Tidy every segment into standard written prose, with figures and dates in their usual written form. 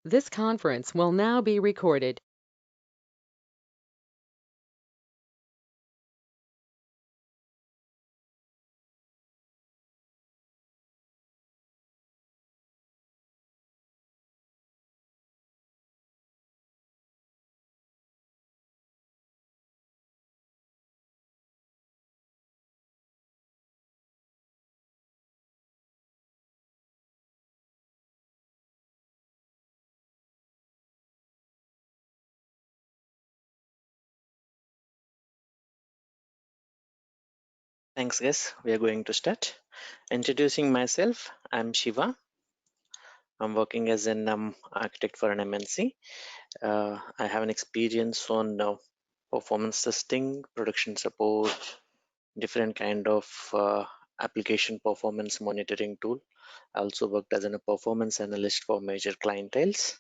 This conference will now be recorded. Thanks, guys. We are going to start. Introducing myself, I'm Shiva. I'm working as an architect for an MNC. I have an experience on performance testing, production support, different kind of application performance monitoring tool. I also worked as a performance analyst for major clienteles,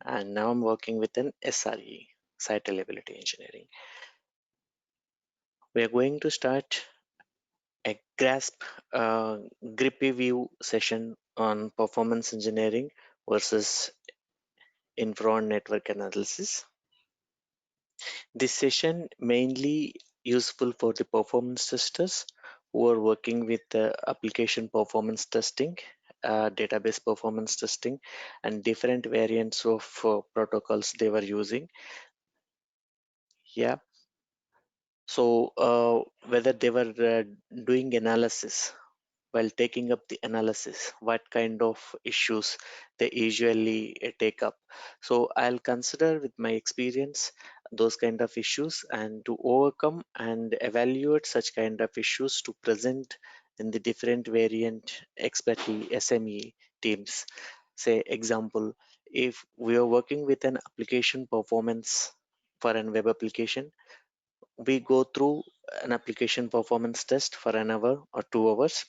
and now I'm working with an SRE, site reliability engineering. We are going to start a grippy view session on performance engineering versus infra network analysis. This session mainly useful for the performance testers who are working with application performance testing, database performance testing, and different variants of protocols they were using. Yeah, so whether they were doing analysis, while taking up the analysis, what kind of issues they usually take up. So I'll consider with my experience those kind of issues, and to overcome and evaluate such kind of issues to present in the different variant expertise SME teams. Say example, if we are working with an application performance for an web application, we go through an application performance test for an hour or 2 hours.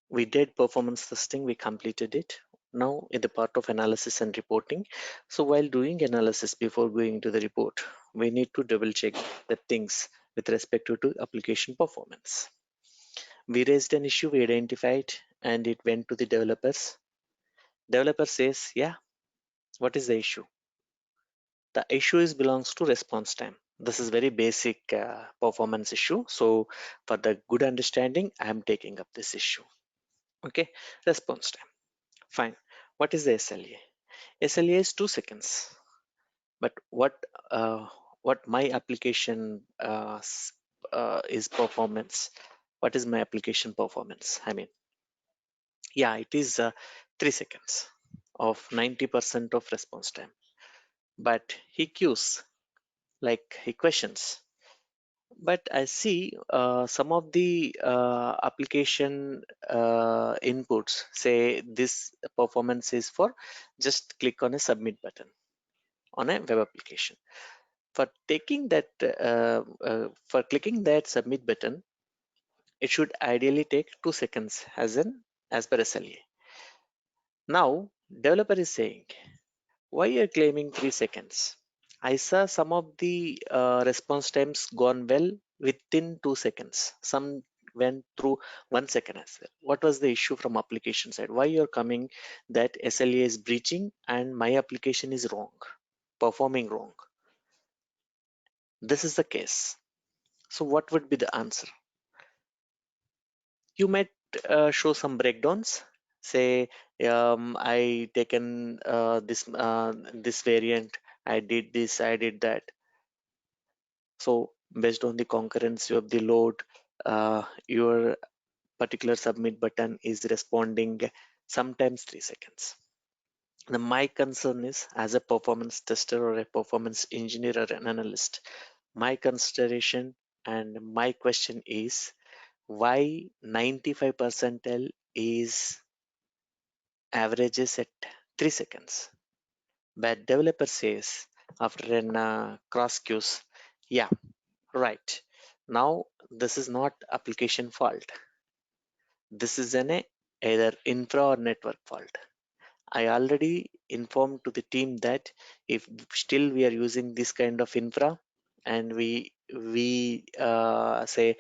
We did performance testing, we completed it. Now in the part of analysis and reporting. So while doing analysis before going to the report, we need to double check the things with respect to application performance. We raised an issue, we identified, and it went to the developers. Developer says, yeah, what is the issue? The issue is belongs to response time. This is very basic performance issue. So for the good understanding, I am taking up this issue. Okay, response time. Fine. What is the SLA? SLA is 2 seconds. But uh, what my application is performance? What is my application performance? I mean, yeah, it is 3 seconds of 90% of response time. But he queues, like he questions. But I see some of the application inputs say this performance is for just click on a submit button on a web application. For taking that, for clicking that submit button, it should ideally take 2 seconds as per SLA. Now, developer is saying, why are you claiming 3 seconds? I saw some of the response times gone well within 2 seconds. Some went through 1 second as well. What was the issue from application side? Why you're coming that SLA is breaching and my application is wrong, performing wrong? This is the case. So what would be the answer? You might show some breakdowns. Say, I taken this variant. I did this. I did that. So based on the concurrency of the load, your particular submit button is responding sometimes 3 seconds. Now, my concern is as a performance tester or a performance engineer or an analyst, my consideration and my question is why 95 percentile is averages at 3 seconds. But developer says after an cross queues, yeah, right. Now this is not application fault. This is either infra or network fault. I already informed to the team that if still we are using this kind of infra and we say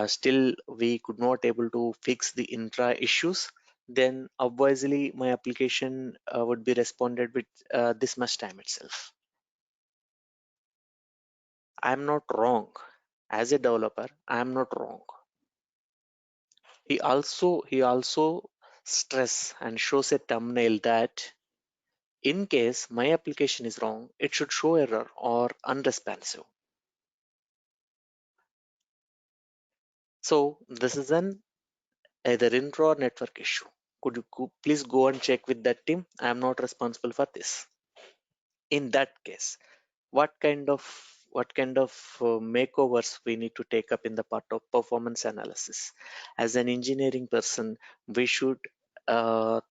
still we could not able to fix the infra issues, then obviously my application would be responded with this much time itself. I'm not wrong. As a developer, I'm not wrong. He also stress and shows a thumbnail that in case my application is wrong, it should show error or unresponsive. So this is an either intro or network issue. Could you please go and check with that team? I am not responsible for this. In that case, what kind of makeovers we need to take up in the part of performance analysis? As an engineering person, we should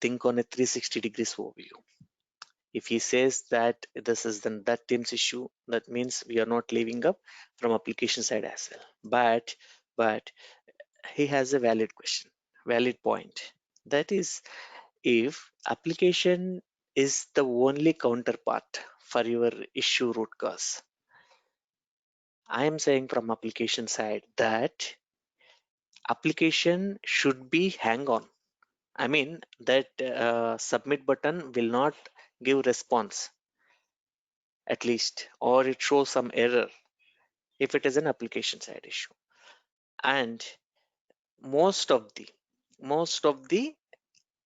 think on a 360 degrees overview. If he says that this is then that team's issue, that means we are not living up from application side as well. But he has a valid question, valid point. That is, if application is the only counterpart for your issue root cause, I am saying from application side that application should be hang on. I mean that submit button will not give response at least, or it shows some error if it is an application side issue. And most of the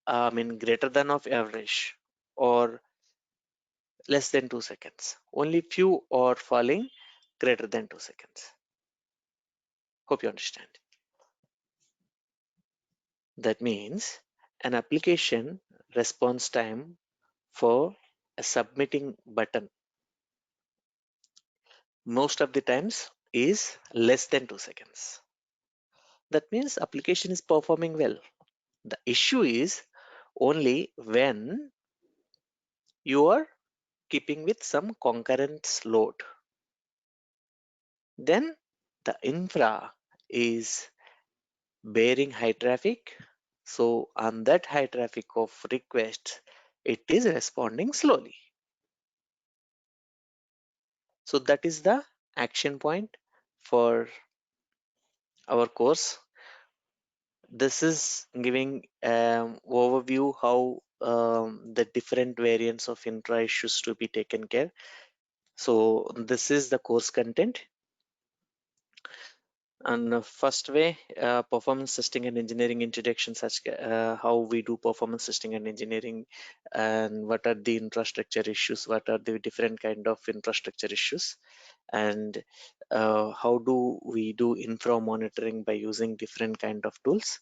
I mean greater than of average or less than 2 seconds. Only few are falling greater than 2 seconds. Hope you understand. That means an application response time for a submitting button most of the times is less than 2 seconds. That means application is performing well. The issue is only when you are keeping with some concurrent load. Then the infra is bearing high traffic. So on that high traffic of requests, it is responding slowly. So that is the action point for our course. This is giving overview how the different variants of infra issues to be taken care. So this is the course content. And first way, performance testing and engineering introduction, such how we do performance testing and engineering, and what are the infrastructure issues, what are the different kind of infrastructure issues, and how do we do infra monitoring by using different kind of tools.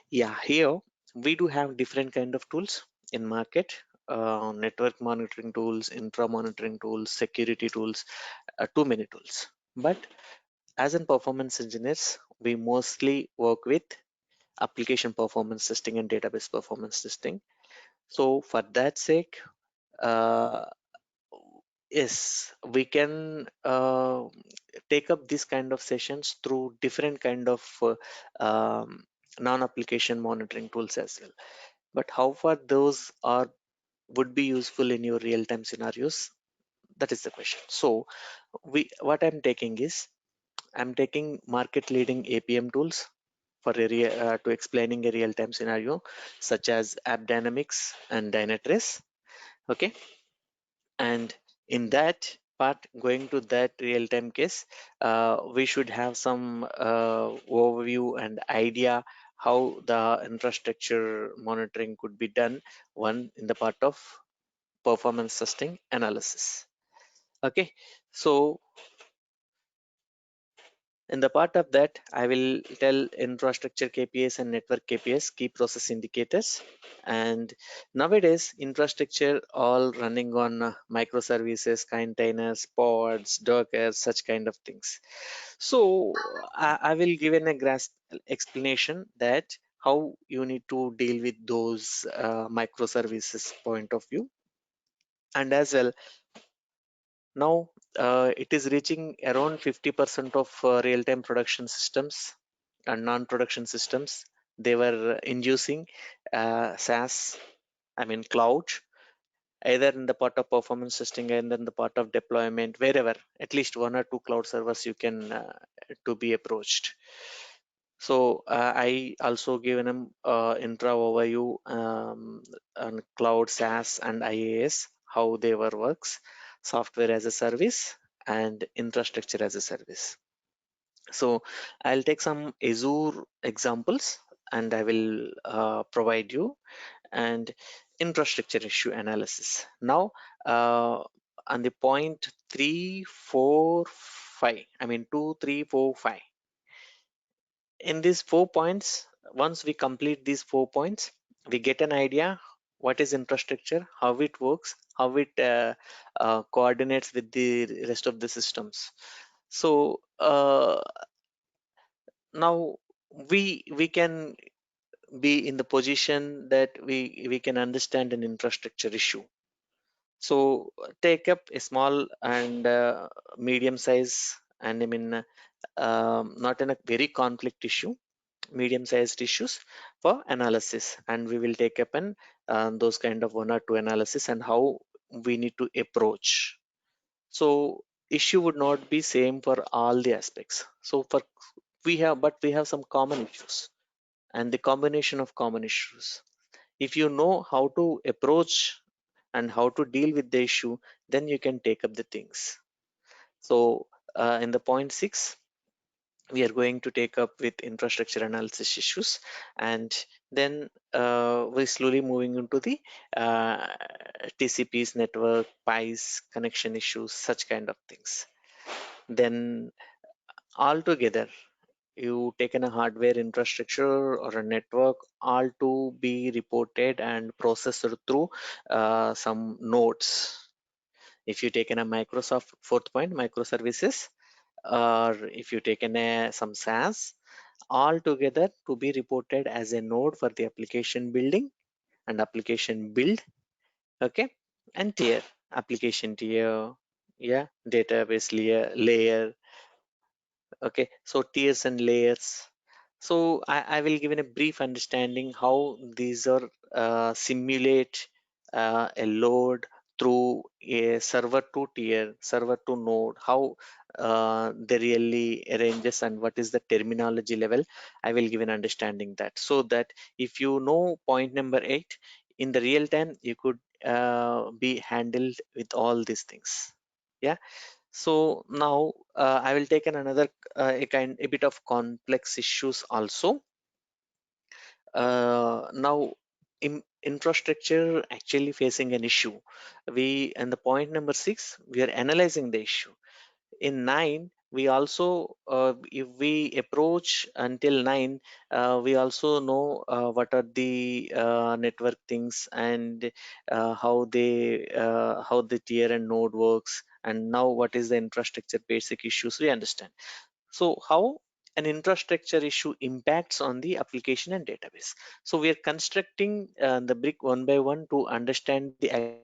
Yeah, here we do have different kind of tools in market. Network monitoring tools, infra monitoring tools, security tools, too many tools. But as in performance engineers, we mostly work with application performance testing and database performance testing. So for that sake, uh, yes, we can take up this kind of sessions through different kind of non-application monitoring tools as well. But how far those are would be useful in your real-time scenarios? That is the question. So what I'm taking is I'm taking market leading APM tools for to explaining a real-time scenario such as AppDynamics and Dynatrace. Okay, and in that part, going to that real-time case, we should have some overview and idea how the infrastructure monitoring could be done. One in the part of performance testing analysis. Okay, so in the part of that, I will tell infrastructure KPIs and network KPIs, key process indicators. And nowadays, infrastructure all running on microservices, containers, pods, Docker, such kind of things. So I will give an a grasp explanation that how you need to deal with those microservices point of view. And as well, now it is reaching around 50% of real-time production systems and non-production systems. They were inducing SaaS, I mean cloud, either in the part of performance testing and then the part of deployment, wherever, at least one or two cloud servers you can to be approached. So I also given them intro overview on cloud, SaaS, and IaaS, how they were works, software as a service, and infrastructure as a service. So I'll take some Azure examples and I will provide you and infrastructure issue analysis. Now, on the point 345, I mean 2345. In these 4 points, once we complete these 4 points, we get an idea what is infrastructure, how it works, how it coordinates with the rest of the systems. So now we can be in the position that we can understand an infrastructure issue. So take up a small and medium size, and I mean not in a very conflict issue, medium sized issues for analysis, and we will take up an those kind of one or two analysis and how we need to approach. So issue would not be same for all the aspects. So for we have some common issues and the combination of common issues. If you know how to approach and how to deal with the issue, then you can take up the things. So in the point 6, we are going to take up with infrastructure analysis issues, and then we're slowly moving into the uh, TCPs, network, PIs, connection issues, such kind of things. Then all together, you taken a hardware infrastructure or a network, all to be reported and processed through some nodes. If you taken a Microsoft fourth point, microservices, or if you taken a some SaaS, all together to be reported as a node for the application building and application build, okay, and tier, application tier, yeah, database layer, okay. So tiers and layers. So I will give in a brief understanding how these are simulate a load through a server to tier, server to node, how they really arranges and what is the terminology level. I will give an understanding that, so that if you know point number 8 in the real time, you could be handled with all these things. Yeah. So now I will take another a bit of complex issues also. Now infrastructure actually facing an issue. We and the point number 6, we are analyzing the issue. In 9, we also if we approach until 9, we also know what are the network things and how the tier and node works, and now what is the infrastructure basic issues we understand. So how an infrastructure issue impacts on the application and database. So we are constructing the brick one by one to understand the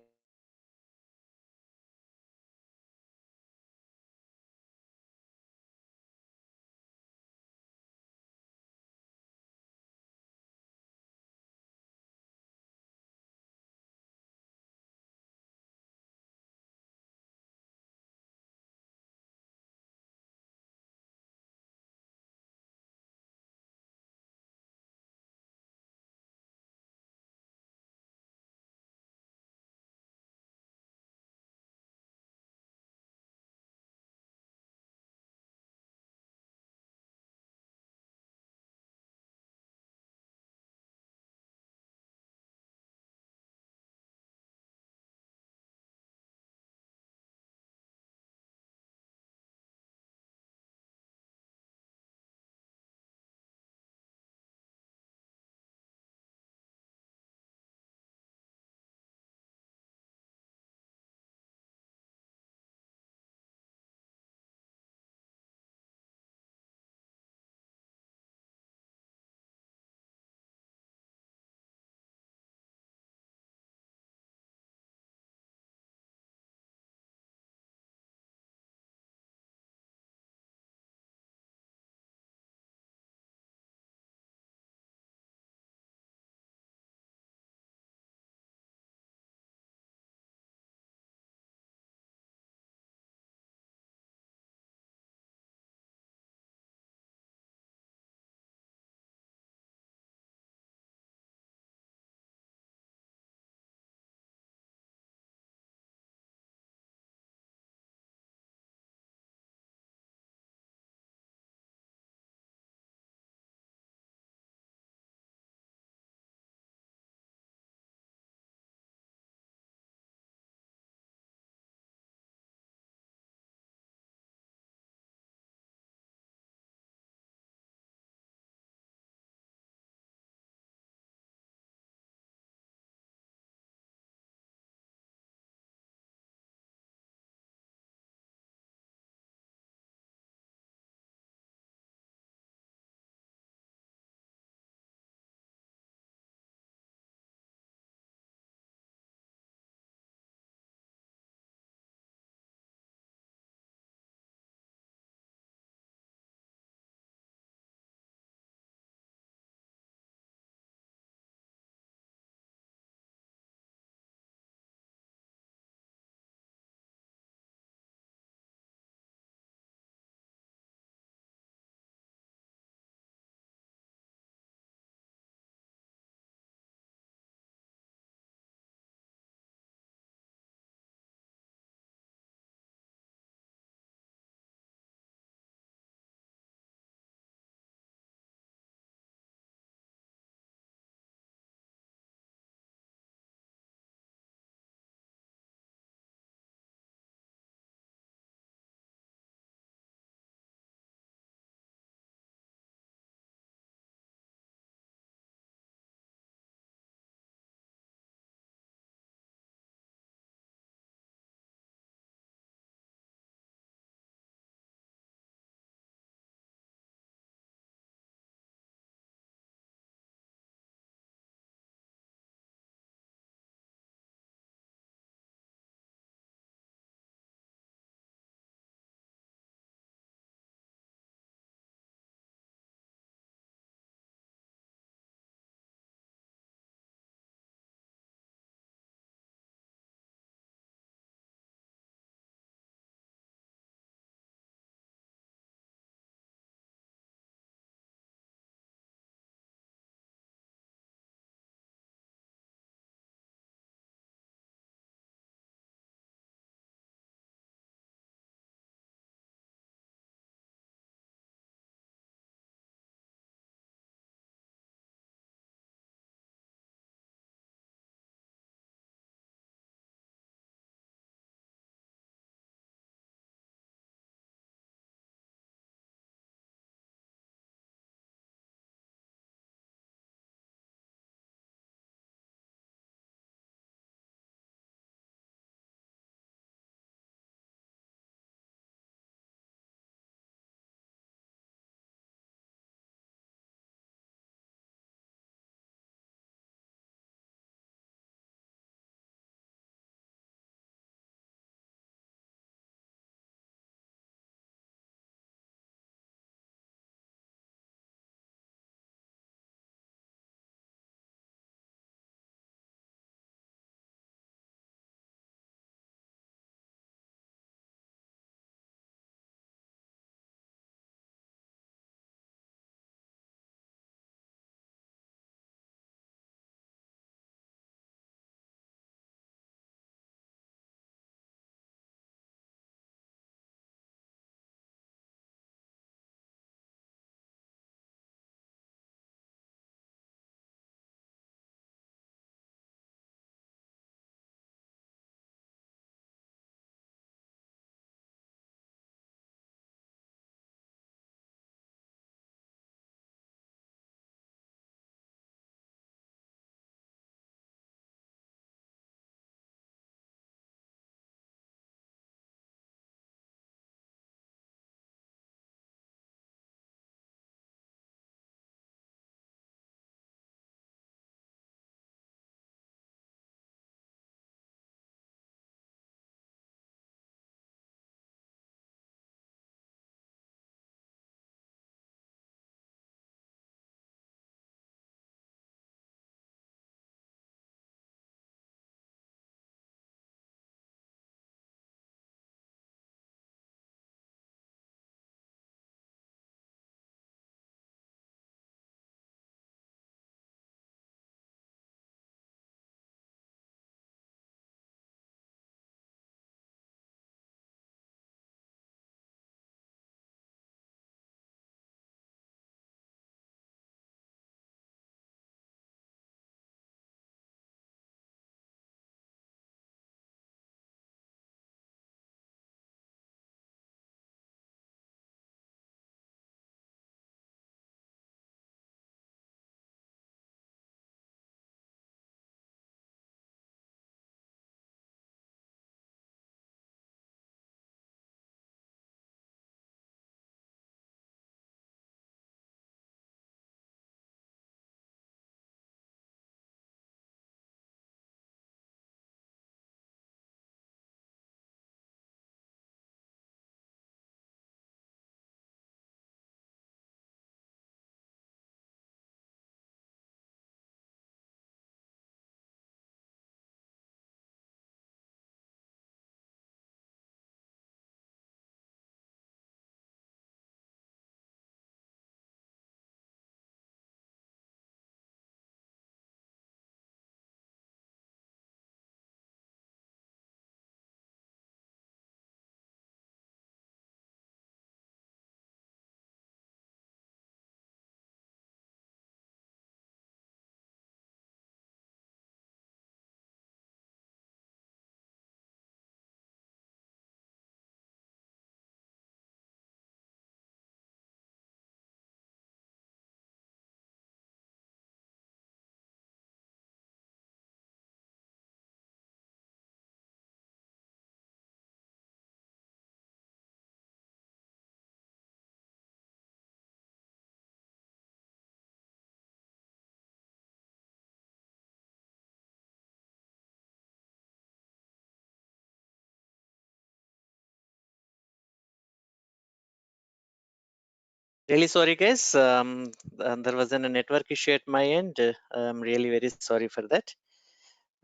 Really sorry, guys. There was a network issue at my end. I'm really very sorry for that.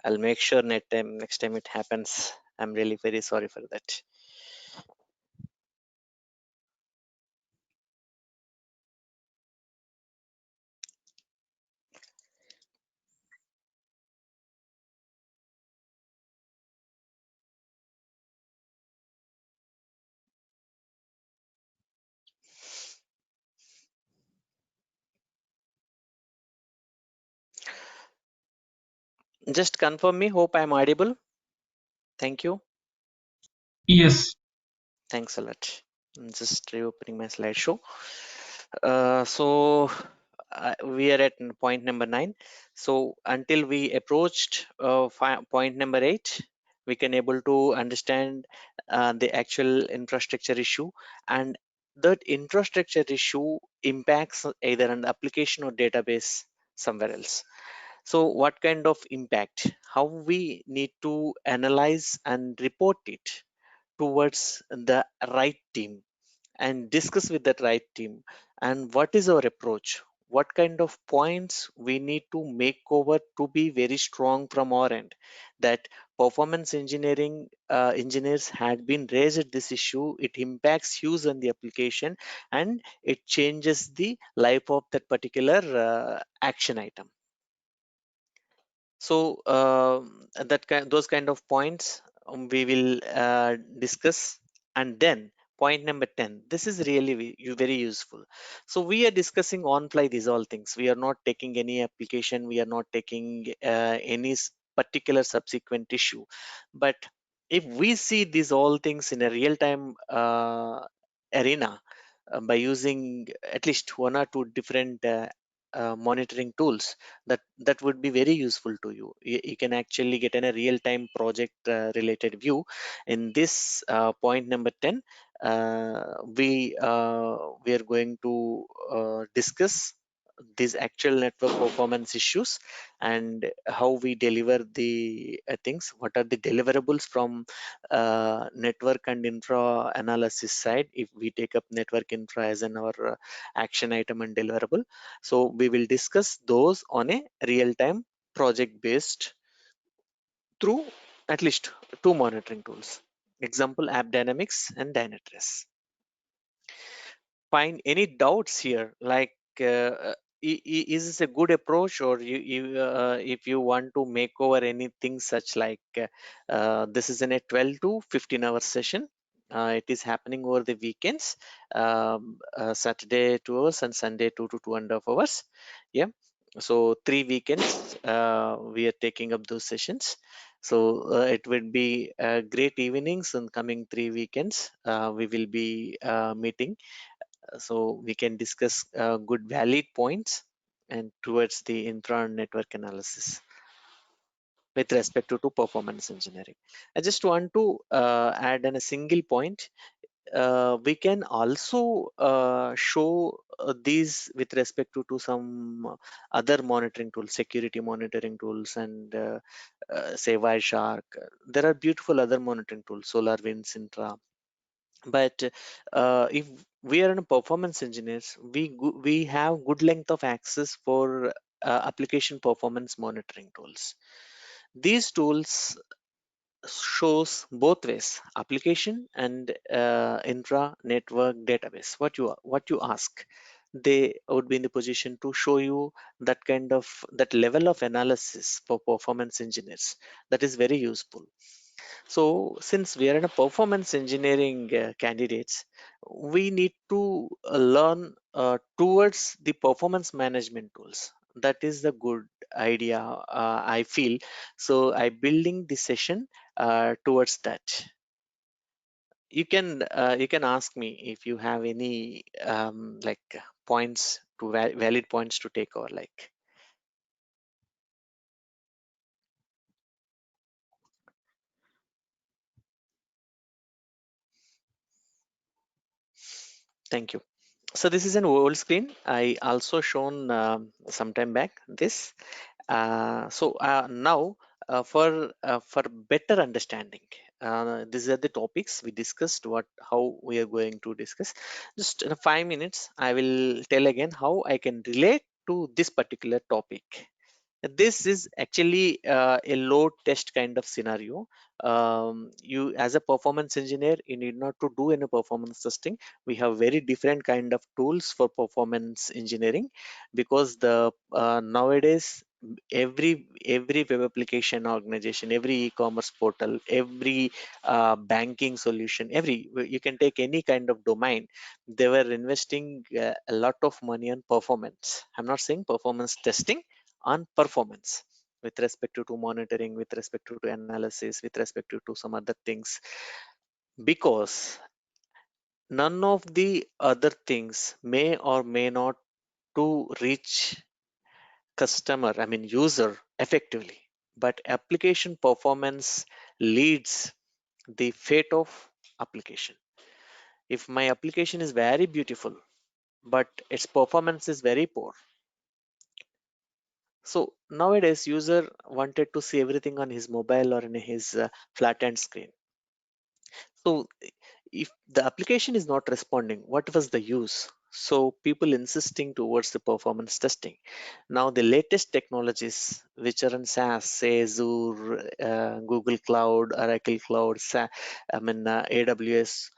I'll make sure next time it happens. I'm really very sorry for that. Just confirm me. Hope I'm audible. Thank you. Yes. Thanks a lot. I'm just reopening my slideshow. So we are at point number 9. So until we approached point number 8, we can able to understand the actual infrastructure issue, and that infrastructure issue impacts either an application or database somewhere else. So what kind of impact? How we need to analyze and report it towards the right team and discuss with that right team, and what is our approach, what kind of points we need to make over to be very strong from our end, that performance engineering engineers had been raised this issue, it impacts use on the application and it changes the life of that particular action item. So those kind of points we will discuss. And then point number 10, this is really very useful. So we are discussing on fly these all things. We are not taking any application, we are not taking any particular subsequent issue. But if we see these all things in a real time arena, by using at least one or two different monitoring tools, that would be very useful to you. You can actually get in a real-time project related view. In this point number 10, we are going to discuss these actual network performance issues and how we deliver the things, what are the deliverables from network and infra analysis side, if we take up network infra as an our action item and deliverable. So we will discuss those on a real-time project based through at least two monitoring tools. Example, AppDynamics and Dynatrace. Find any doubts here, like is this a good approach, or if you want to make over anything such like this is in a 12 to 15 hour session. It is happening over the weekends, Saturday 2 hours and Sunday 2 to 2.5 hours. Yeah, so 3 weekends we are taking up those sessions. So it would be great evenings in coming 3 weekends. We will be meeting, so we can discuss good valid points and towards the intra network analysis with respect to performance engineering. I just want to add in a single point. We can also show these with respect to some other monitoring tools, security monitoring tools, and say Wireshark. There are beautiful other monitoring tools, SolarWinds, Intra. But if we are in a performance engineers, we have good length of access for application performance monitoring tools. These tools shows both ways, application and intra network database. What you ask, they would be in the position to show you that kind of that level of analysis for performance engineers. That is very useful. So since we are in a performance engineering candidates, we need to learn towards the performance management tools. That is the good idea, I feel. So I building the session towards that. You can ask me if you have any like points to valid points to take, or like. Thank you. So this is an old screen. I also shown some time back this. Now for better understanding. These are the topics we discussed. How we are going to discuss. Just in 5 minutes, I will tell again how I can relate to this particular topic. This is actually a load test kind of scenario. You, as a performance engineer, you need not to do any performance testing. We have very different kind of tools for performance engineering, because the nowadays every web application organization, every e-commerce portal, every banking solution, every, you can take any kind of domain, they were investing a lot of money on performance. I'm not saying performance testing, on performance, with respect to monitoring, with respect to analysis, with respect to some other things, because none of the other things may or may not to reach customer, I mean user, effectively, but application performance leads the fate of application. If my application is very beautiful but its performance is very poor, so nowadays user wanted to see everything on his mobile or in his flattened screen. So if the application is not responding, what was the use? So people insisting towards the performance testing. Now the latest technologies which are in SaaS, say Azure, Google Cloud, Oracle Cloud, AWS,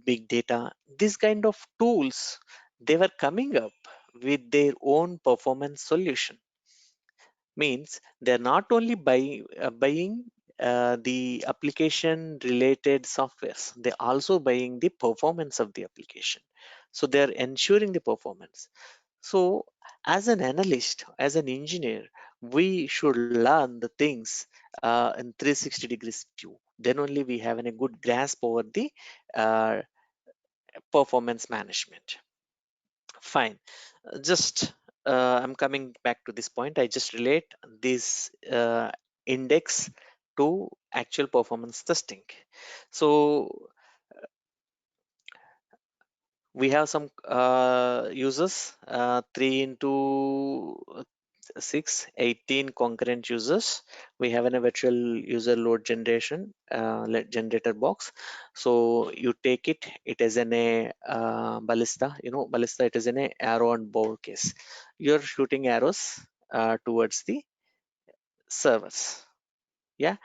big data, these kind of tools, they were coming up with their own performance solution. Means they're not only buying the application related softwares, they're also buying the performance of the application, so they're ensuring the performance. So as an analyst, as an engineer, we should learn the things in 360 degrees view, then only we have a good grasp over the uh, performance management. Fine. Just I'm coming back to this point. I just relate this index to actual performance testing. So we have some users, 3 into 6, 18 concurrent users. We have a virtual user load generation generator box. So you take it, it is in a ballista, ballista, it is in a arrow and bow case. You're shooting arrows towards the servers. Yeah,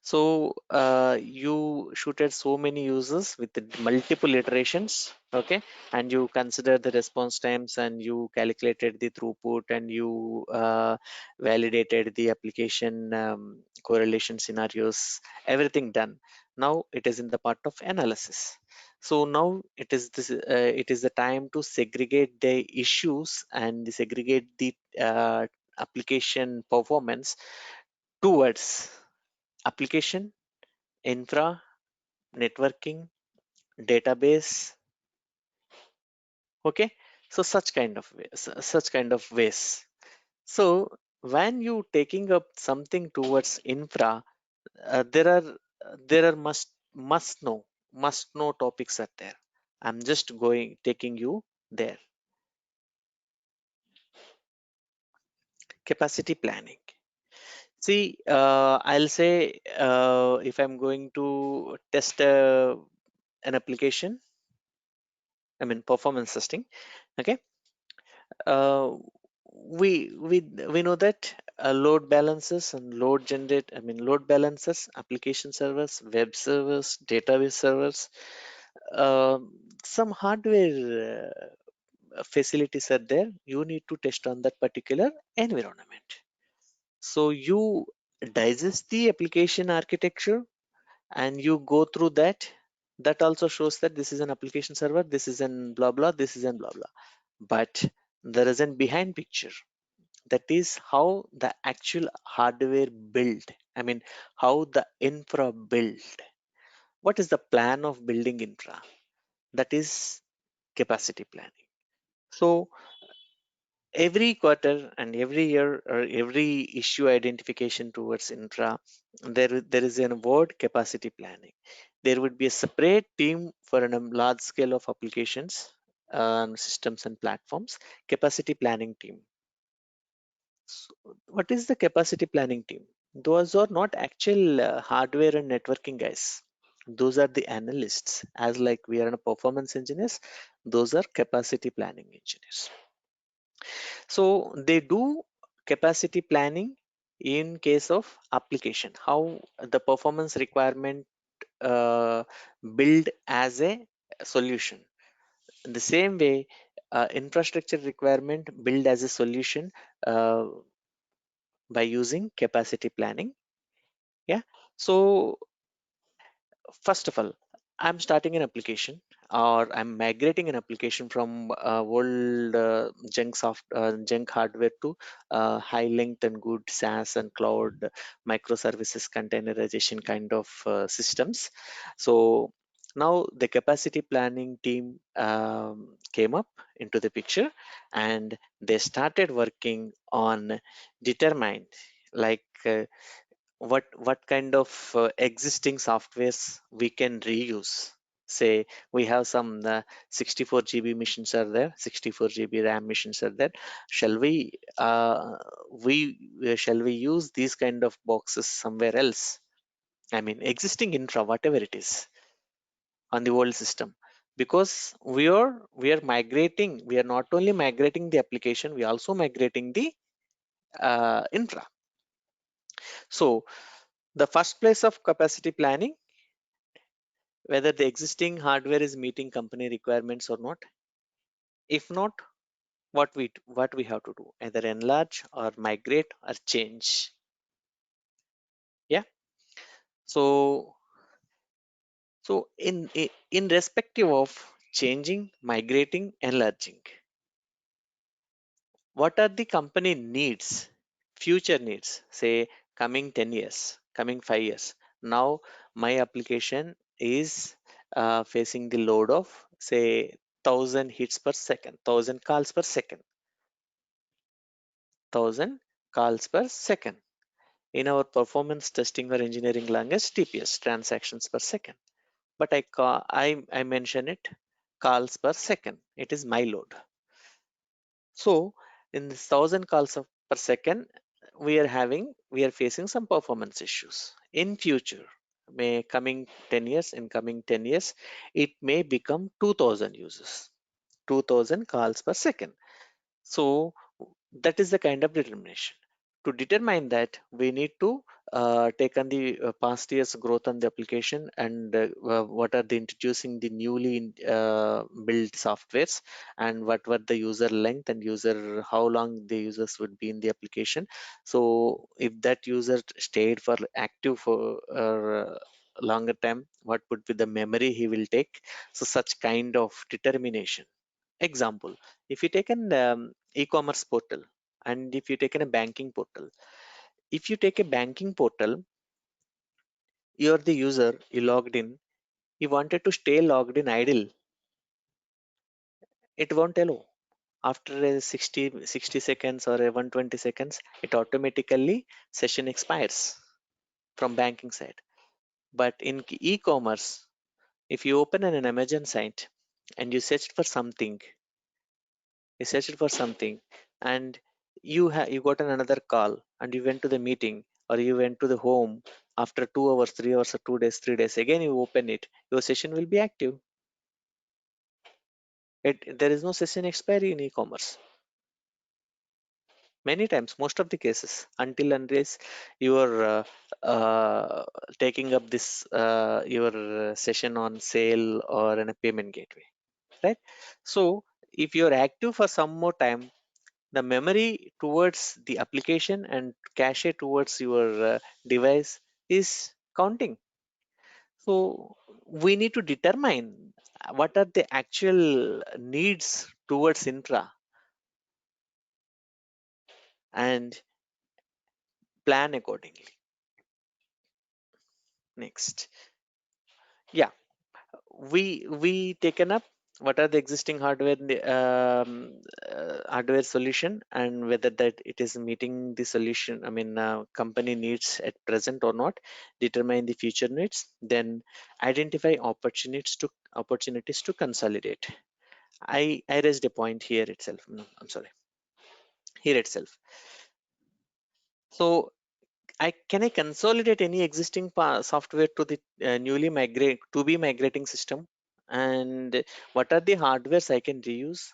so you shooted so many users with the multiple iterations, okay, and you consider the response times and you calculated the throughput and you validated the application correlation scenarios, everything done. Now it is in the part of analysis. So now it is the time to segregate the issues and segregate the application performance towards application, infra, networking, database. Okay, so such kind of ways. So when you taking up something towards infra, there are must know topics are there. I'm just going taking you there. Capacity planning. See, I'll say if I'm going to test an application, I mean performance testing. Okay, uh, we know that load balancers and load balancers, application servers, web servers, database servers, um, some hardware facilities are there. You need to test on that particular environment. So you digest the application architecture and you go through that. That also shows that this is an application server, this is an blah blah, this is an blah blah. But there is an behind picture. That is how the actual hardware built. I mean, how the infra built. What is the plan of building infra? That is capacity planning. So every quarter and every year or every issue identification towards infra, there is a word capacity planning. There would be a separate team for a large scale of applications, systems and platforms, capacity planning team. So what is the capacity planning team? Those are not actual hardware and networking guys. Those are the analysts. As like we are in a performance engineers, those are capacity planning engineers. So they do capacity planning in case of application. How the performance requirement build as a solution. In the same way, infrastructure requirement build as a solution uh, by using capacity planning. Yeah. So first of all, I'm starting an application or I'm migrating an application from old junk hardware to high length and good SaaS and cloud microservices containerization kind of systems. So now the capacity planning team came up into the picture, and they started working on determine like what kind of existing softwares we can reuse. Say we have some 64 GB machines are there, 64 GB RAM machines are there. Shall we shall we use these kind of boxes somewhere else? I mean existing infra, whatever it is, on the old system, because we are migrating. We are not only migrating the application, we are also migrating the infra. So the first place of capacity planning, whether the existing hardware is meeting company requirements or not. If not, what we have to do, either enlarge or migrate or change. Yeah. So so in respective of changing, migrating, enlarging, what are the company needs, future needs, say coming 10 years, coming 5 years. Now my application is facing the load of say 1000 hits per second, 1000 calls per second, 1000 calls per second. In our performance testing or engineering language, TPS, transactions per second. But I mention it calls per second. It is my load. So in this 1000 calls per second, we are facing some performance issues. In future, may coming 10 years, in coming 10 years, it may become 2000 users, 2000 calls per second. So that is the kind of determination. To determine that, we need to take on the past year's growth on the application, and what are the introducing the newly built softwares, and what were the user length and user how long the users would be in the application. So if that user stayed for active for longer time, what would be the memory he will take. So such kind of determination. Example, if you take an e-commerce portal, and if you take in a banking portal, if you take a banking portal, you're the user, you logged in, you wanted to stay logged in idle, it won't allow. After a 60 seconds or a 120 seconds, it automatically session expires from banking side. But in e-commerce, if you open an Amazon site and you searched for something, and you got another call, and you went to the meeting or you went to the home after 2 hours, 3 hours, or 2 days, 3 days, again you open it, your session will be active. There is no session expiry in e-commerce. Many times, most of the cases, until unless you are taking up this your session on sale or in a payment gateway, right? So if you're active for some more time, the memory towards the application and cache towards your device is counting. So we need to determine what are the actual needs towards infra and plan accordingly. Next, yeah, we taken up what are the existing hardware in the hardware solution, and whether that it is meeting the solution, I mean company needs at present or not. Determine the future needs, then identify opportunities to consolidate. I raised a point here itself. No, I'm sorry, here itself. So can I consolidate any existing software to the newly migrating system? And what are the hardwares I can reuse?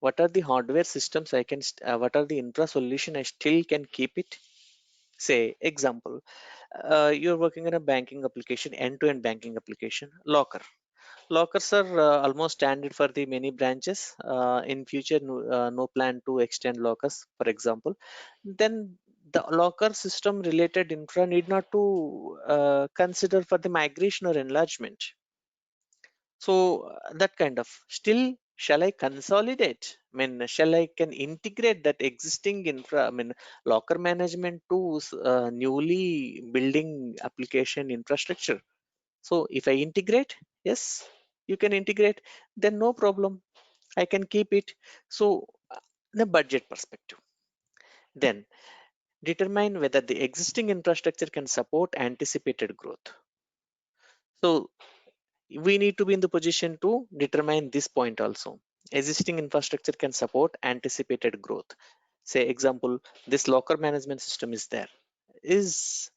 What are the hardware systems I can, what are the infra solution I still can keep it? Say, example, you're working on a banking application, end-to-end banking application, locker. Lockers are almost standard for the many branches. In future, no plan to extend lockers, for example. Then the locker system related infra need not to consider for the migration or enlargement. So that kind of still, shall I consolidate? I mean, shall I can integrate that existing infra? I mean, locker management to newly building application infrastructure. So if I integrate, yes, you can integrate, then no problem. I can keep it. So the budget perspective. Then determine whether the existing infrastructure can support anticipated growth. So we need to be in the position to determine this point also. Existing infrastructure can support anticipated growth. Say example, this locker management system is there. Is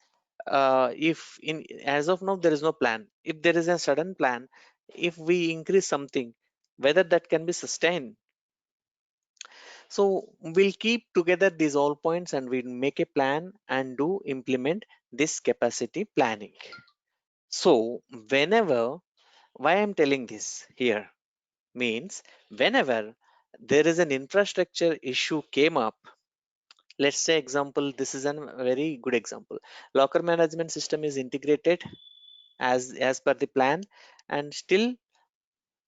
if in as of now there is no plan. If there is a sudden plan, if we increase something, whether that can be sustained. So we'll keep together these all points and we'll make a plan and do implement this capacity planning. So whenever, why I'm telling this here means, whenever there is an infrastructure issue came up, let's say example, this is a very good example. Locker management system is integrated as per the plan, and still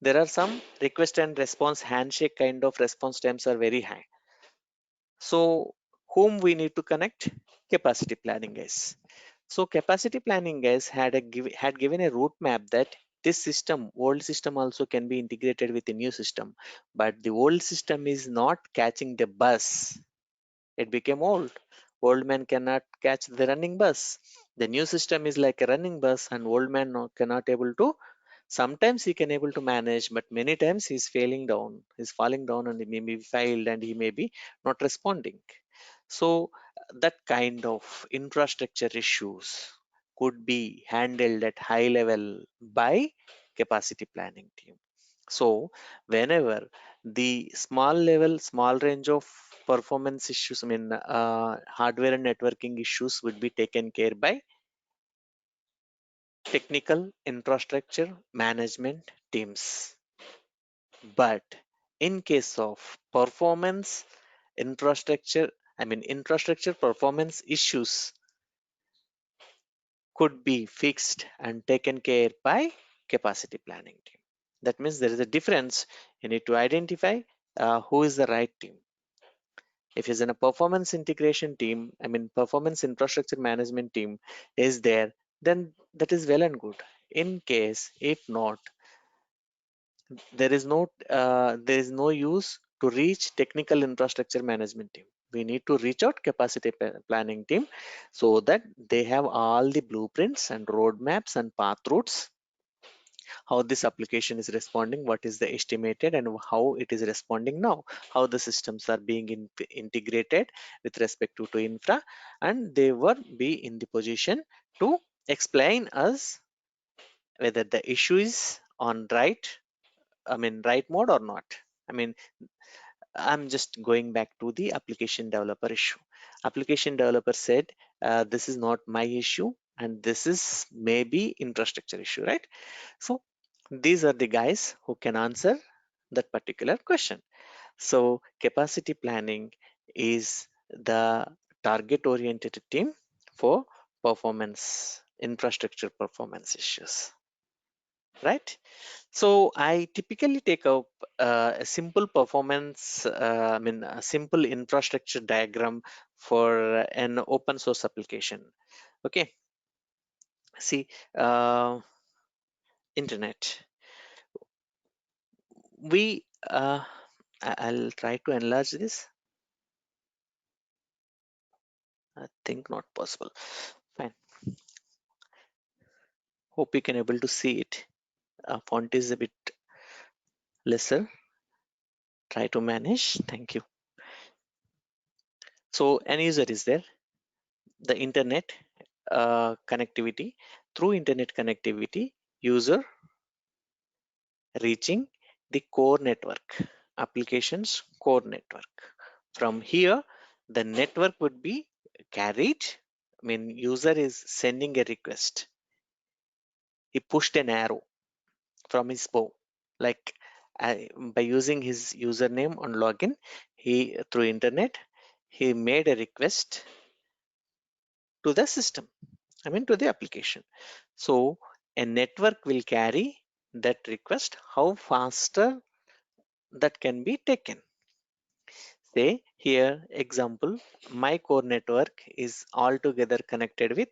there are some request and response handshake kind of response times are very high. So whom we need to connect? Capacity planning guys. So capacity planning guys had given a roadmap that this system, old system also can be integrated with a new system, but the old system is not catching the bus. It became old. Old man cannot catch the running bus. The new system is like a running bus, and old man cannot able to. Sometimes he can able to manage, but many times he's failing down. He's falling down, and he may be failed, and he may be not responding. So that kind of infrastructure issues could be handled at high level by capacity planning team. So whenever the small level, small range of performance issues, I mean hardware and networking issues would be taken care by technical infrastructure management teams. But in case of performance infrastructure, I mean infrastructure performance issues could be fixed and taken care by capacity planning team. That means there is a difference. You need to identify who is the right team. If it's in a performance integration team, I mean performance infrastructure management team is there, then that is well and good. In case if not, there is no use to reach technical infrastructure management team. We need to reach out capacity planning team so that they have all the blueprints and roadmaps and path routes, how this application is responding, what is the estimated and how it is responding now, how the systems are being integrated with respect to infra, and they will be in the position to explain us whether the issue is on right mode or not. I mean, I'm just going back to the application developer issue. Application developer said, this is not my issue and this is maybe infrastructure issue, right? So these are the guys who can answer that particular question. So capacity planning is the target oriented team for performance, infrastructure performance issues, right? So I typically take up a simple performance, I mean, a simple infrastructure diagram for an open source application. Okay, see, internet. We, I'll try to enlarge this. I think not possible. Fine. Hope you can able to see it. Font is a bit lesser. Try to manage. Thank you. So an user is there. the internet connectivity. Through internet connectivity, user reaching the core network, applications core network. From here, the network would be carried. I mean, user is sending a request. He pushed an arrow from his bow, like by using his username on login, he through internet, he made a request to the system. I mean, to the application. So a network will carry that request. How faster that can be taken. Say here, example, my core network is altogether connected with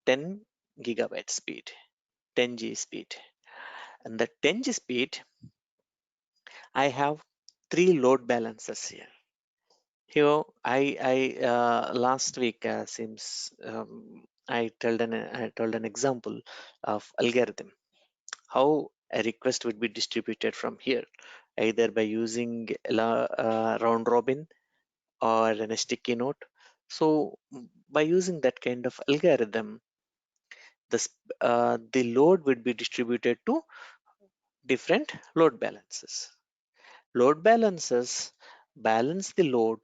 10 gigabyte speed, 10G speed. And the 10G speed, I have three load balancers here. Here, last week seems I told an example of algorithm, how a request would be distributed from here, either by using round robin or a sticky note. So by using that kind of algorithm, the load would be distributed to different load balancers. Load balancers balance the load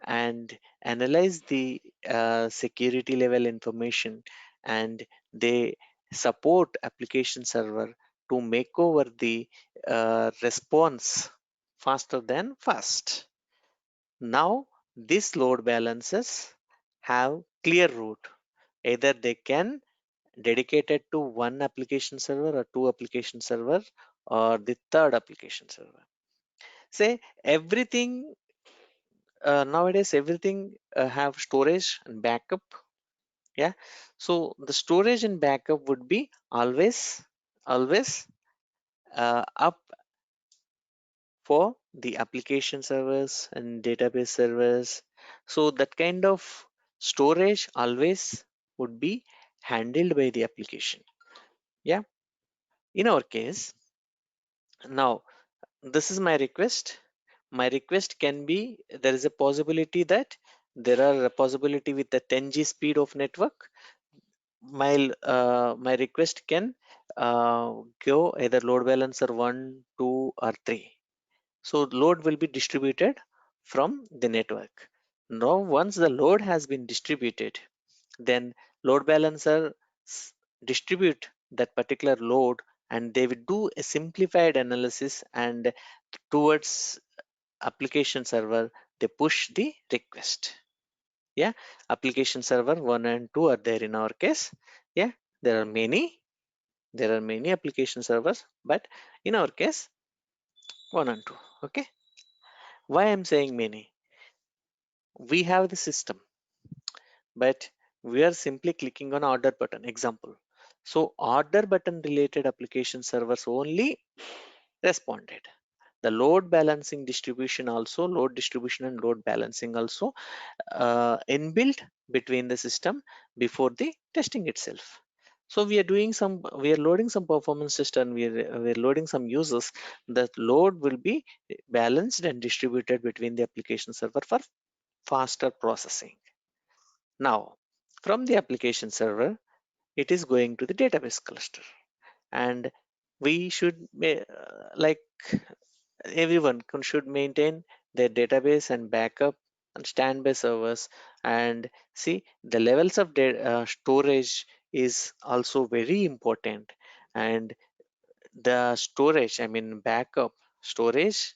and analyze the security level information, and they support application server to make over the response faster than fast. Now, these load balancers have clear route. Either they can dedicate it to one application server or two application server or the third application server. Say everything nowadays everything have storage and backup. Yeah. So the storage and backup would be always up for the application servers and database servers. So that kind of storage always would be handled by the application. Yeah. In our case, now this is my request. My request can be, there is a possibility that there are a possibility with the 10G speed of network. My request can go either load balancer 1, 2, or 3. So load will be distributed from the network. Now, once the load has been distributed, then load balancer distribute that particular load, and they will do a simplified analysis, and towards application server they push the request. Yeah, application server 1 and 2 are there in our case. Yeah, there are many application servers, but in our case 1 and 2. Okay, why I'm saying many? We have the system, but we are simply clicking on order button. Example, so order button related application servers only responded. The load balancing distribution also, load distribution and load balancing also inbuilt between the system before the testing itself. So we are loading some performance system, we're loading some users. That load will be balanced and distributed between the application server for faster processing. Now, from the application server, it is going to the database cluster, and we should like everyone should maintain their database and backup and standby servers. And see, the levels of storage is also very important. And the storage, I mean backup storage,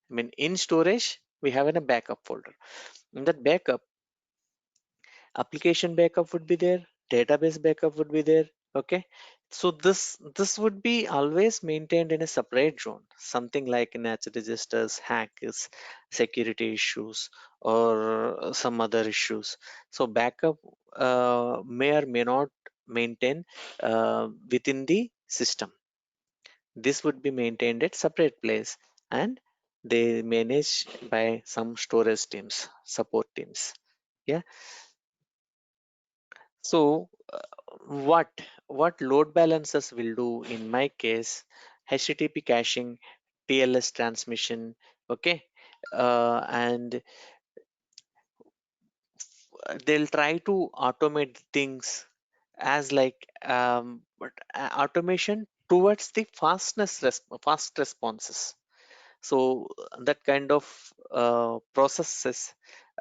I mean in storage we have in a backup folder. In that backup, application backup would be there, database backup would be there. Okay, so this would be always maintained in a separate zone, something like natural disasters, hacks, security issues, or some other issues. So backup may or may not maintain within the system. This would be maintained at separate place, and they manage by some storage teams, support teams. Yeah. So what load balancers will do in my case, HTTP caching, TLS transmission, okay, and they'll try to automate things as like but automation towards the fast responses. So that kind of processes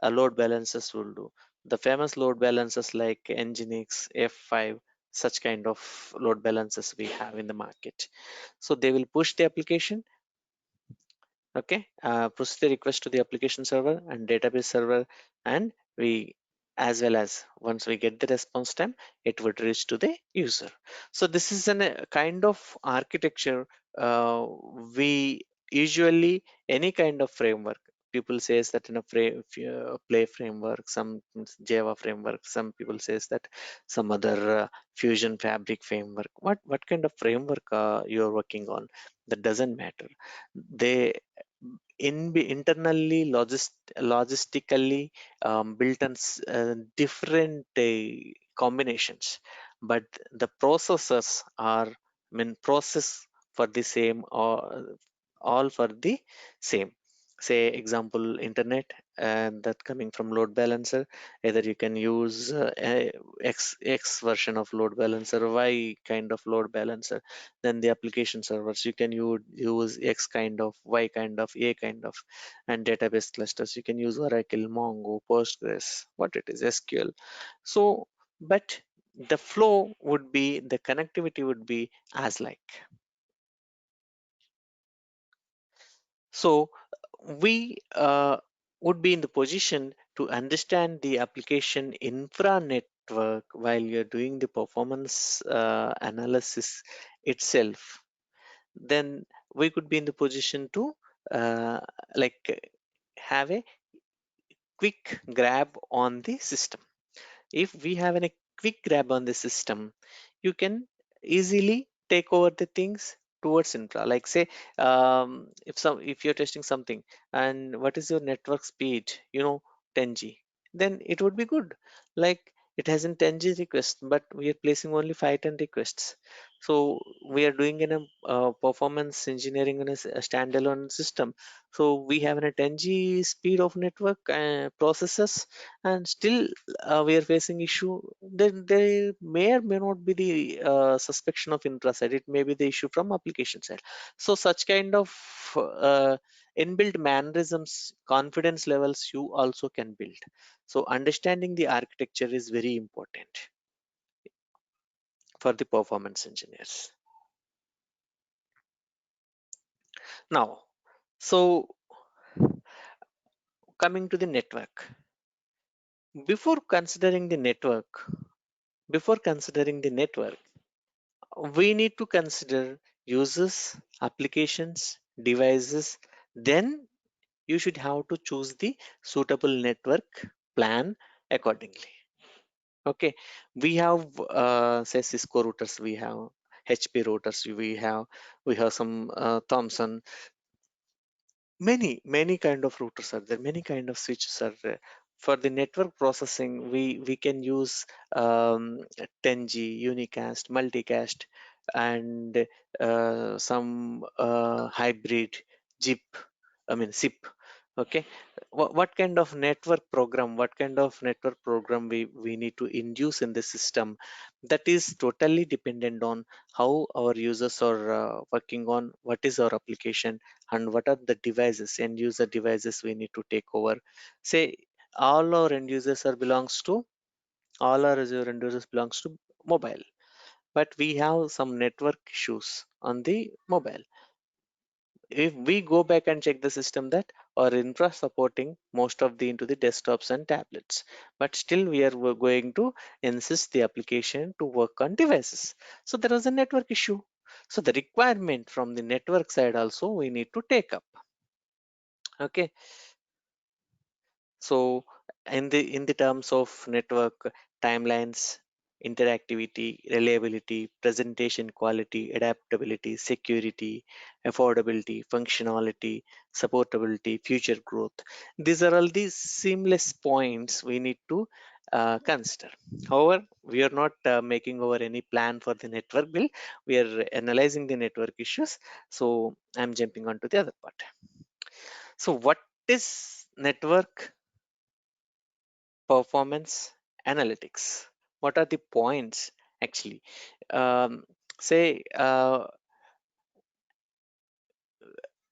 load balancers will do. The famous load balancers like Nginx, F5, such kind of load balancers we have in the market. So they will push the application, okay, push the request to the application server and database server, and we, as well as once we get the response time, it would reach to the user. So this is a kind of architecture we usually, any kind of framework, people says that in a play framework, some Java framework, some people says that some other fusion fabric framework, what kind of framework you're working on, that doesn't matter. They internally logistically built on different combinations, but the processors are, I mean, process for the same, or all for the same. Say example internet, and that coming from load balancer, either you can use x version of load balancer, y kind of load balancer. Then the application servers, you can use x kind of, y kind of, a kind of. And database clusters, you can use Oracle, Mongo, Postgres, what it is, SQL. So but the flow would be, the connectivity would be as like. So we would be in the position to understand the application infra network while you're doing the performance analysis itself. Then we could be in the position to uh, like have a quick grab on the system. If we have a quick grab on the system, you can easily take over the things towards infra. Like say, if you're testing something, and what is your network speed, 10G, then it would be good. Like it has in 10G requests, but we are placing only 510 requests. So we are doing in a performance engineering in a standalone system. So we have a 10G speed of network processes, and still we are facing issue. Then there may or may not be the suspicion of infra side. It may be the issue from application side. So such kind of inbuilt mannerisms, confidence levels you also can build. So understanding the architecture is very important for the performance engineers. Now, so coming to the network. Before considering the network, before considering the network, we need to consider users, applications, devices. Then you should have to choose the suitable network plan accordingly. Okay, we have say Cisco routers, we have HP routers, we have some Thomson. Many kind of routers are there, many kind of switches are there. For the network processing, we can use 10G unicast, multicast, and some hybrid zip, I mean zip. Okay, what kind of network program, we need to induce in the system, that is totally dependent on how our users are working on, what is our application, and what are the devices, end user devices we need to take over. Say all our end users are belongs to all our Azure end users belongs to mobile, but we have some network issues on the mobile. If we go back and check the system, that our infra supporting most of the into the desktops and tablets, but still we're going to insist the application to work on devices. So there is a network issue. So the requirement from the network side also we need to take up. Okay, so in the terms of network, timelines, interactivity, reliability, presentation quality, adaptability, security, affordability, functionality, supportability, future growth. These are all the seamless points we need to consider. However, we are not making over any plan for the network build. We are analyzing the network issues. So I'm jumping on to the other part. So what is network performance analytics. What are the points actually? Um, say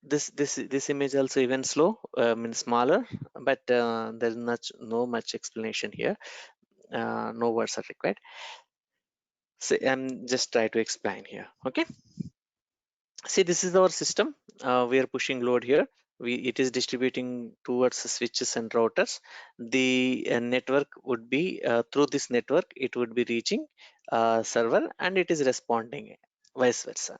this image also even slow, means smaller, but there's no much explanation here. No words are required. So I'm just try to explain here. Okay. See, this is our system. We are pushing load here. It is distributing towards the switches and routers. The network would be through this network. It would be reaching server, and it is responding, vice versa.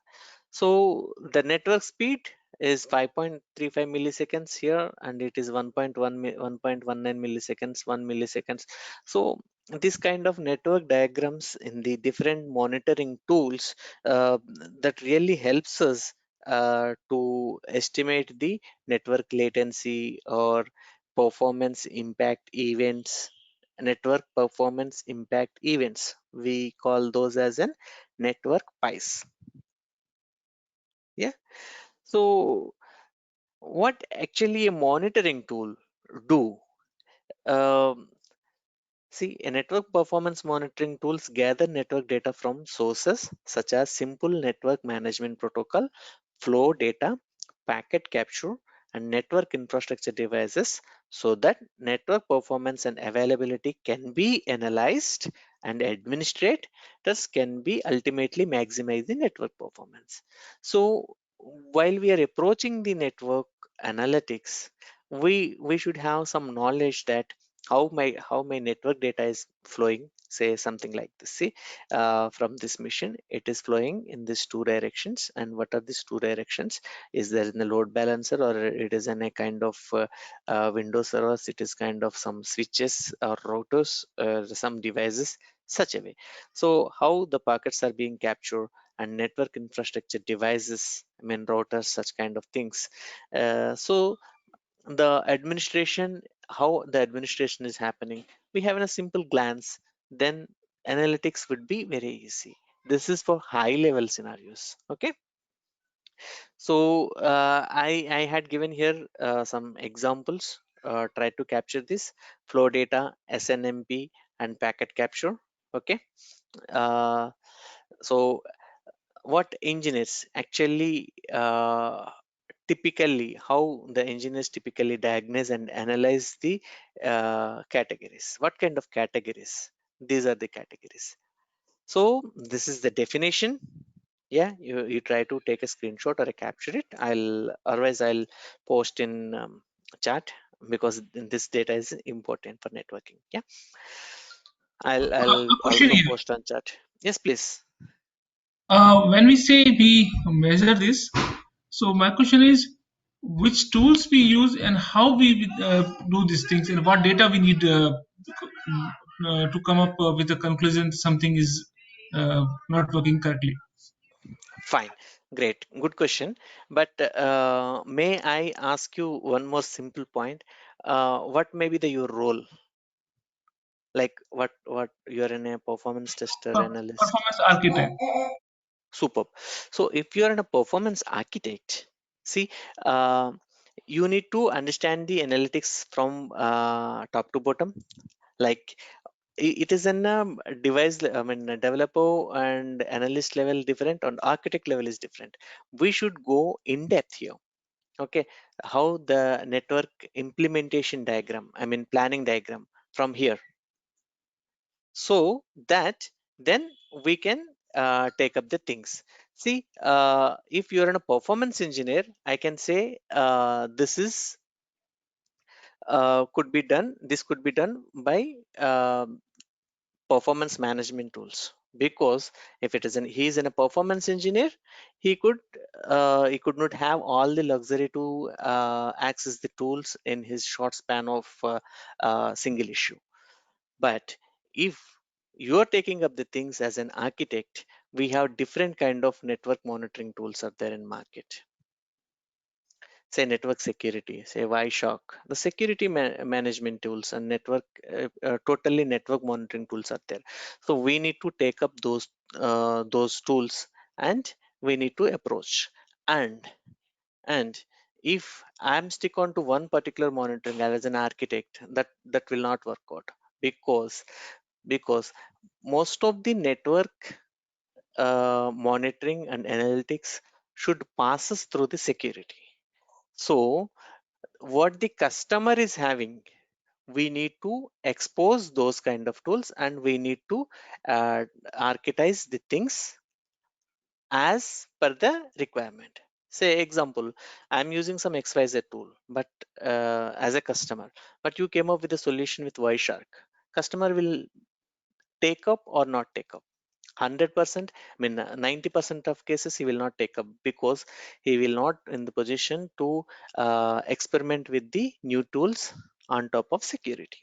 So the network speed is 5.35 milliseconds here, and it is 1.19 milliseconds, 1 milliseconds. So this kind of network diagrams in the different monitoring tools that really helps us to estimate the network latency or performance impact events. Network performance impact events, we call those as an network pies. Yeah. So what actually a monitoring tool do? Um, See, a network performance monitoring tools gather network data from sources such as simple network management protocol, flow data, packet capture, and network infrastructure devices so that network performance and availability can be analyzed and administrators can be ultimately maximize the network performance. So while we are approaching the network analytics, we should have some knowledge that how my network data is flowing, say something like this. See, from this machine it is flowing in these two directions, and what are these two directions? Is there in a load balancer, or it is in a kind of Windows servers, it is kind of some switches or routers, some devices, such a way. So how the packets are being captured and network infrastructure devices, I mean routers, such kind of things. So the administration, how the administration is happening, we have in a simple glance, then analytics would be very easy. This is for high level scenarios. Okay. So I had given here some examples, try to capture this: flow data, snmp, and packet capture. Okay. uh, so what engineers actually typically, how the engineers typically diagnose and analyze the categories? What kind of categories? These are the categories. So this is the definition. Yeah, you try to take a screenshot or a capture it. I'll post in chat, because this data is important for networking. Yeah, I'll A question also here. post on chat. Yes, please. When we say we measure this, so my question is, which tools we use and how we do these things, and what data we need to come up with a conclusion something is not working correctly. Fine, great, good question. But may I ask you one more simple point? What may be your role? Like what you're in a performance tester analyst? Performance architect. Superb. So if you're in a performance architect, see, uh, you need to understand the analytics from top to bottom. Like it is in a device, I mean, a developer and analyst level different, and architect level is different. We should go in depth here. Okay, how the network implementation diagram, I mean planning diagram from here, so that then we can take up the things. See, if you're in a performance engineer, I can say this is could be done. This could be done by performance management tools, because if it is he's in a performance engineer, he could not have all the luxury to access the tools in his short span of single issue. But if you're taking up the things as an architect, we have different kind of network monitoring tools are there in market. Say network security, say Wireshark, the security management tools and network totally network monitoring tools are there. So we need to take up those tools, and we need to approach. And and if I'm stick on to one particular monitoring as an architect, that will not work out. because most of the network monitoring and analytics should passes through the security. So what the customer is having, we need to expose those kind of tools, and we need to architize the things as per the requirement. Say example, I'm using some XYZ tool, but as a customer, but you came up with a solution with Wireshark. Customer will take up or not take up. 100%, I mean 90% of cases he will not take up, because he will not in the position to experiment with the new tools on top of security.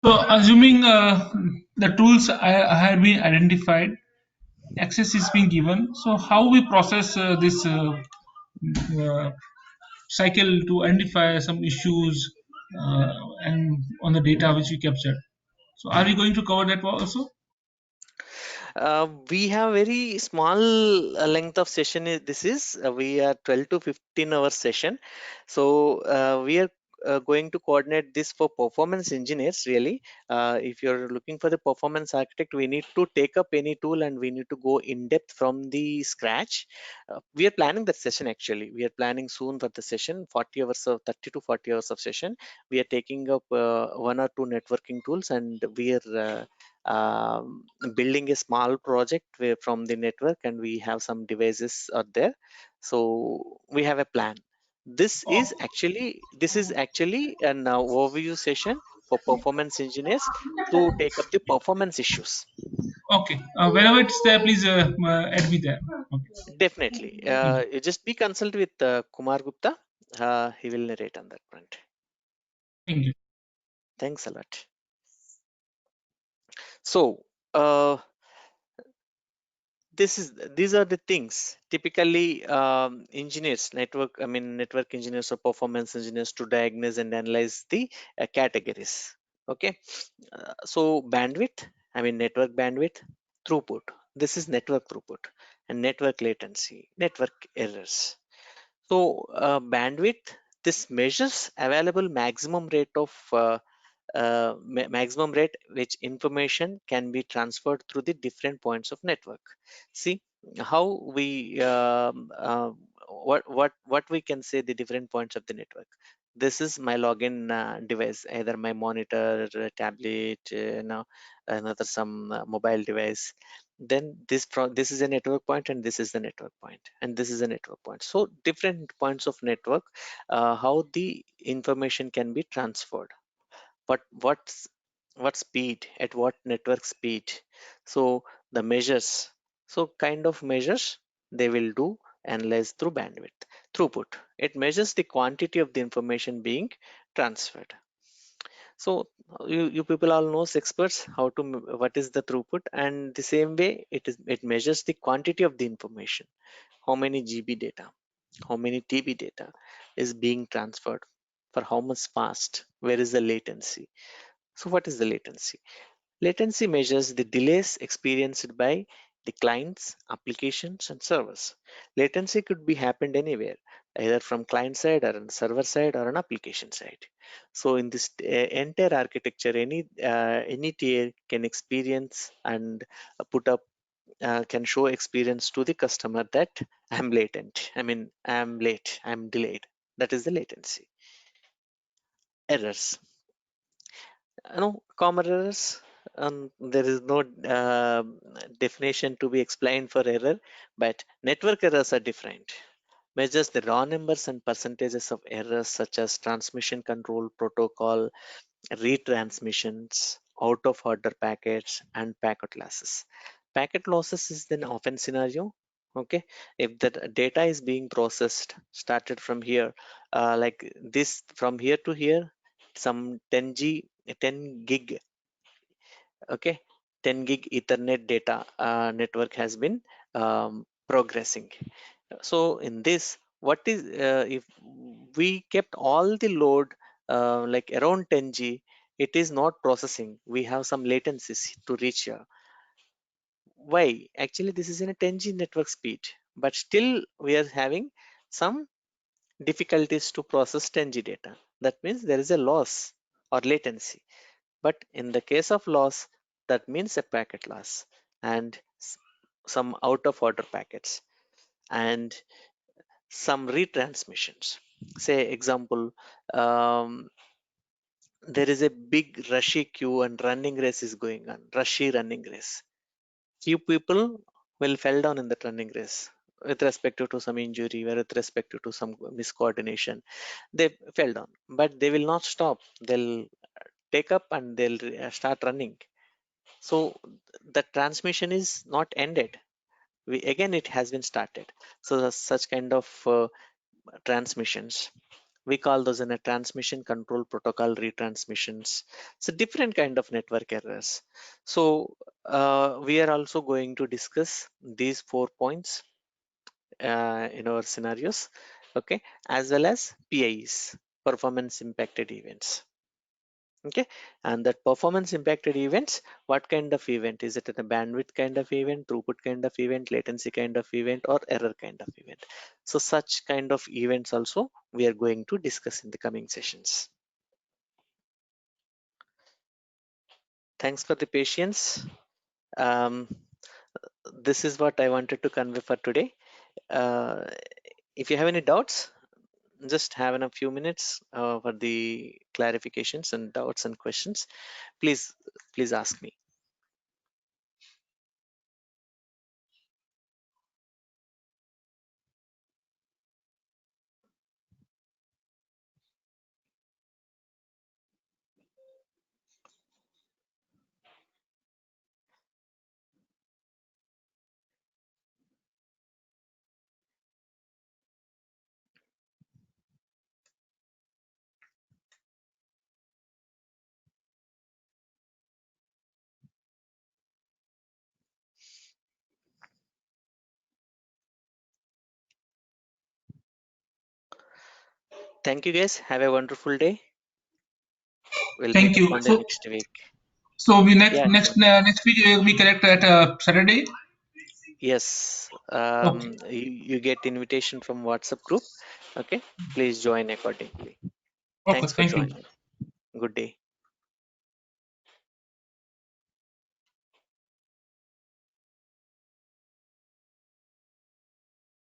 So assuming the tools have been identified, access is being given. So how we process this cycle to identify some issues and on the data which we captured. So are we going to cover that also? We have very small length of session. This is we are 12 to 15 hour session. So we are going to coordinate this for performance engineers. Really, if you're looking for the performance architect, we need to take up any tool and we need to go in depth from the scratch. We are planning that session. Actually, we are planning soon for the session, 40 hours of 30 to 40 hours of session. We are taking up one or two networking tools, and we are building a small project from the network, and we have some devices out there. So we have a plan. This Oh, is actually an overview session for performance engineers to take up the performance issues. okay. Whenever it's there, please add me there. Okay. Definitely. Thank you. You just be consult with Kumar Gupta. He will narrate on that front. Thank you. Thanks a lot. So uh, these are the things typically engineers, network engineers or performance engineers, to diagnose and analyze the categories. Okay. So bandwidth, network bandwidth, throughput, this is network throughput, and network latency, network errors. So bandwidth, this measures available maximum rate of maximum rate which information can be transferred through the different points of network. See how we what we can say the different points of the network. This is my login device, either my monitor, tablet, another some mobile device. Then this is a network point, and this is the network point, and this is a network point. So different points of network, how the information can be transferred, but what speed, at what network speed. So the measures, so kind of measures they will do analyze through bandwidth. Throughput, it measures the quantity of the information being transferred. So you people all knows, experts, how to what is the throughput, and the same way it measures the quantity of the information, how many GB data, how many TB data is being transferred, for how much fast, where is the latency. So what is the latency? Latency measures the delays experienced by the clients, applications, and servers. Latency could be happened anywhere, either from client side or on server side or on application side. So in this entire architecture, any tier can experience and put up can show experience to the customer that I'm latent. I'm late. I'm delayed. That is the latency. Errors. Common errors. There is no definition to be explained for error, but network errors are different. Measures the raw numbers and percentages of errors such as transmission control protocol, retransmissions, out of order packets, and packet losses. Packet losses is an often scenario. Okay, if the data is being processed, started from here, like this, from here to here, some 10 gig, okay, 10 gig Ethernet data network has been progressing. So in this, what is if we kept all the load like around 10G, it is not processing. We have some latencies to reach here. Why? Actually, this is in a 10G network speed, but still we are having some difficulties to process 10G data. that means there is a loss or latency. But in the case of loss, that means a packet loss and some out of order packets and some retransmissions. Say example, um, there is a big rushy queue and running race is going on, rushy running race. Few people will fell down in that running race with respect to some injury or with respect to some miscoordination. They fell down, but they will not stop. They'll take up and they'll start running. So the transmission is not ended. Again, it has been started. So such kind of transmissions, we call those in a transmission control protocol retransmissions. So different kind of network errors. So we are also going to discuss these 4 points in our scenarios, okay, as well as PIEs, performance impacted events. Okay, and that performance impacted events, what kind of event is it? A bandwidth kind of event, throughput kind of event, latency kind of event, or error kind of event? So such kind of events also we are going to discuss in the coming sessions. Thanks for the patience. um, this is what I wanted to convey for today. uh, if you have any doubts, just have in a few minutes for the clarifications and doubts and questions. Please ask me. Thank you guys, have a wonderful day. We'll Thank meet up you. on the next week. So we next Yeah, next sure. next week we connect at Saturday. Yes. Okay. You get invitation from WhatsApp group. Okay. Please join accordingly. Okay. Thanks for Thank you. joining. Good day.